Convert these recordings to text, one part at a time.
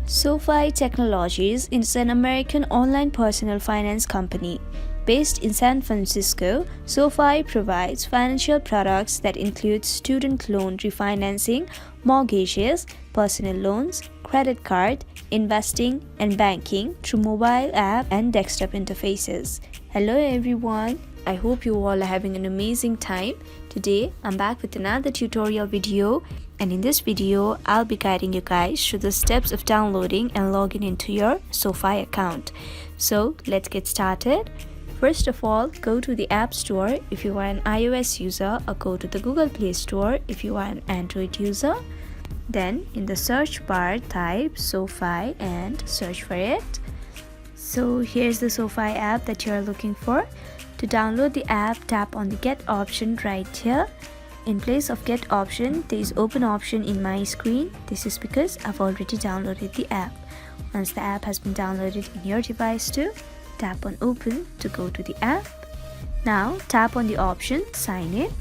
SoFi Technologies is an American online personal finance company. Based in San Francisco, SoFi provides financial products that include student loan refinancing, mortgages, personal loans, credit card, investing, and banking through mobile app and desktop interfaces. Hello everyone, I hope you all are having an amazing time. Today I'm back with another tutorial video, and in this video I'll be guiding you guys through the steps of downloading and logging into your SoFi account. So let's get started. First of all, go to the App Store if you are an iOS user, or go to the Google Play Store if you are an Android user. Then in the search bar type SoFi and search for it. So here's the SoFi app that you are looking for. To download the app, tap on the Get option right here. In place of Get option, there is Open option in my screen. This is because I've already downloaded the app. Once the app has been downloaded in your device too, tap on Open to go to the app. Now tap on the option Sign In.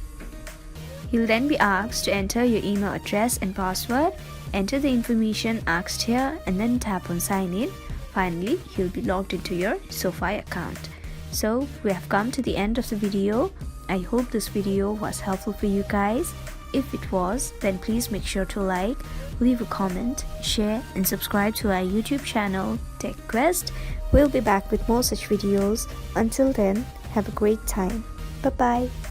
You'll then be asked to enter your email address and password. Enter the information asked here and then tap on Sign In. Finally, you'll be logged into your SoFi account. So we have come to the end of the video. I hope this video was helpful for you guys. If it was, then please make sure to like, leave a comment, share and subscribe to our YouTube channel Tech Quest. We'll be back with more such videos. Until then, have a great time. Bye bye.